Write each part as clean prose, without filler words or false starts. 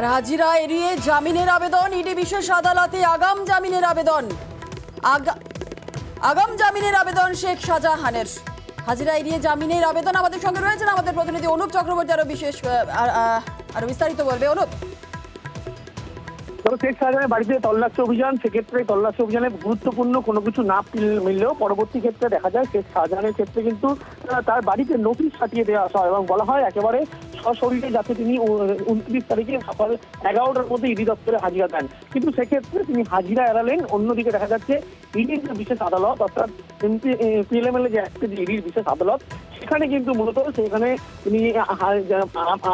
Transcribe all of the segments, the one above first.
আর হাজিরা এড়িয়ে জামিনের আবেদন, ইডি বিশেষ আদালতে আগাম জামিনের আবেদন শেখ শাহজাহানের। হাজিরা এড়িয়ে জামিনের আবেদন। আমাদের সঙ্গে রয়েছেন আমাদের প্রতিনিধি অনুপ চক্রবর্তী, আরো বিস্তারিত বলবে অনুপ। শেখ শাহজাহানের বাড়িতে তল্লাশি অভিযান, সেক্ষেত্রে তল্লাশি অভিযানে গুরুত্বপূর্ণ কোনো কিছু না মিললেও পরবর্তী ক্ষেত্রে দেখা যায় শেখ শাহজাহানের ক্ষেত্রে কিন্তু তার বাড়িতে নোটিশ পাঠিয়ে দেওয়া হয় এবং বলা হয় একেবারে সশরীরে যাতে তিনি 29 তারিখে সকাল 11টার মধ্যে ইডি দপ্তরে হাজিরা দেন। কিন্তু সেক্ষেত্রে তিনি হাজিরা এড়ালেন। অন্যদিকে দেখা যাচ্ছে ইডির যে বিশেষ আদালত, অর্থাৎ PLML যে ইডির বিশেষ আদালত, সেখানে কিন্তু মূলত সেখানে তিনি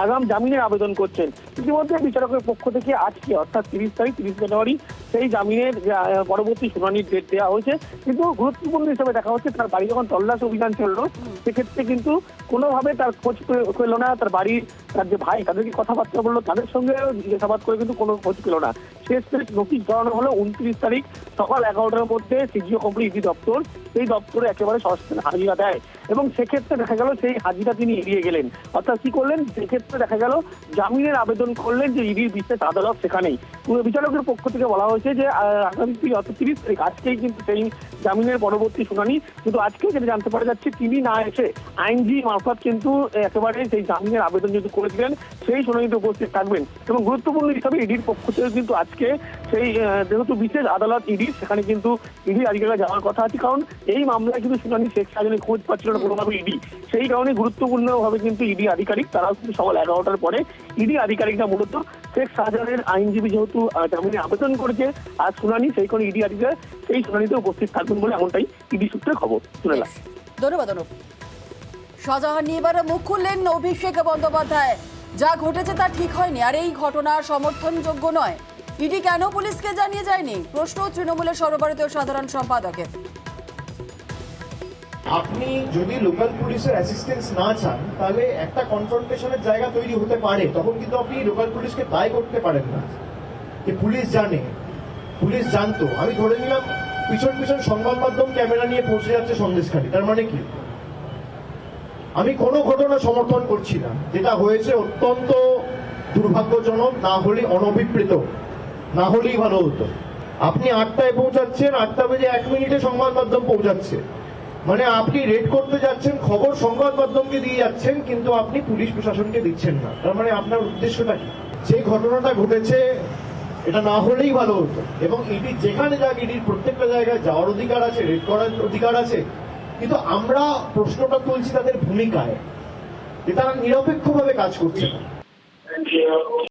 আগাম জামিনের আবেদন করছেন। ইতিমধ্যে বিচারকের পক্ষ থেকে আজকে অর্থাৎ 30 জানুয়ারি সেই জামিনের পরবর্তী শুনানির ডেট দেওয়া হয়েছে। কিন্তু গুরুত্বপূর্ণ হিসেবে দেখা হচ্ছে তার বাড়ি যখন তল্লাশি অভিযান চললো, সেক্ষেত্রে কিন্তু কোনোভাবে তার খোঁজ পেল না। তার বাড়ির তার যে ভাই, তাদেরকে কথাবার্তা বললো, তাদের সঙ্গে জিজ্ঞাসাবাদ করে কিন্তু কোনো খোঁজ পেল না। শেষ নোটিশ ধরানো হলো 29 তারিখ সকাল 11টার মধ্যে সিজিও কমপ্লিট ইডি দপ্তর, সেই দপ্তরে একেবারে সরাসরি হাজিরা দেয় এবং সেক্ষেত্রে দেখা গেল সেই হাজিরা তিনি এড়িয়ে গেলেন। অর্থাৎ কি করলেন, সেক্ষেত্রে দেখা গেল জামিনের আবেদন করলেন যে ইডির বিশেষ আদালত সেখানেই। বিচারকের পক্ষ থেকে বলা হয়েছে যে আগামী অর্থাৎ 30 তারিখ আজকেই কিন্তু সেই জামিনের পরবর্তী শুনানি। কিন্তু আজকেই যেটা জানতে পারা যাচ্ছে তিনি না এসে আইনজীবী মারফত কিন্তু একেবারে সেই জামিনের আবেদন যেহেতু করেছিলেন সেই শুনানিতে উপস্থিত থাকবেন। এবং গুরুত্বপূর্ণ হিসাবে ইডির পক্ষ থেকে কিন্তু আজকে সেই যেহেতু বিশেষ আদালত ইডি, সেখানে কিন্তু ইডি আধিকারিকরা যাওয়ার কথা আছে, কারণ এই মামলায় কিন্তু শুনানি শেখ শাহজাহানের খোঁজ পাচ্ছিল না কোনোভাবে ইডি। সেই কারণে গুরুত্বপূর্ণভাবে কিন্তু ইডি আধিকারিক তারাও কিন্তু সকাল 11টার পরে ইডি আধিকারিকরা মূলত শেখ শাহজাহানের আইনজীবী যেহেতু জামিনে আবেদন করেছে আর শুনানি, সেই কারণে ইডি আধিকারিক সেই শুনানিতে উপস্থিত থাকবেন বলে এমনটাই ইডি সূত্রে খবর। শুনলাম। ধন্যবাদ অনুপ। শাহজাহান নিয়ে এবার মুখ খুললেন অভিষেক বন্দ্যোপাধ্যায়। যা ঘটেছে তা ঠিক হয়নি, আর এই ঘটনা সমর্থনযোগ্য নয়। ইডি কেন পুলিশকে জানিয়ে যায়নি, প্রশ্ন তৃণমূলের সর্বভারতীয় সাধারণ সম্পাদকের। আপনি যদি লোকাল পুলিশের অ্যাসিস্ট্যান্স না চান, তাহলে একটা কনফ্রন্টেশনের জায়গা তৈরি হতে পারে, তখন কিন্তু আপনি লোকাল পুলিশকে দায় করতে পারেন না যে পুলিশ জানে, পুলিশ জানতো। আমি ধরে নিলাম পিছন পিছন সংবাদ মাধ্যম ক্যামেরা নিয়ে পৌঁছে যাচ্ছে সন্দেশখালী, তার মানে কি? আমি কোনো ঘটনা সমর্থন করছি না, যেটা হয়েছে অত্যন্ত দুর্ভাগ্যজনক, না হলে অনভিপ্রেত, না হলেই ভালো হতো। আপনি 8টায় পৌঁছাচ্ছেন, 8:01 সংবাদ মাধ্যম পৌঁছাচ্ছে, মানে আপনি রেড করতে যাচ্ছেন, খবর সংবাদ মাধ্যমকে দিয়ে যাচ্ছেন, কিন্তু আপনি পুলিশ প্রশাসনকে দিচ্ছেন না। তার মানে আপনার উদ্দেশ্যটা কি? যে ঘটনাটা ঘটেছে এটা না হলেই ভালো হতো। এবং ইডি যেখানে যাক, ইডির প্রত্যেকটা জায়গায় যাওয়ার অধিকার আছে, রেড করার অধিকার আছে, কিন্তু আমরা প্রশ্নটা তুলছি তাদের ভূমিকায়, যে তারা নিরপেক্ষভাবে কাজ করছে না।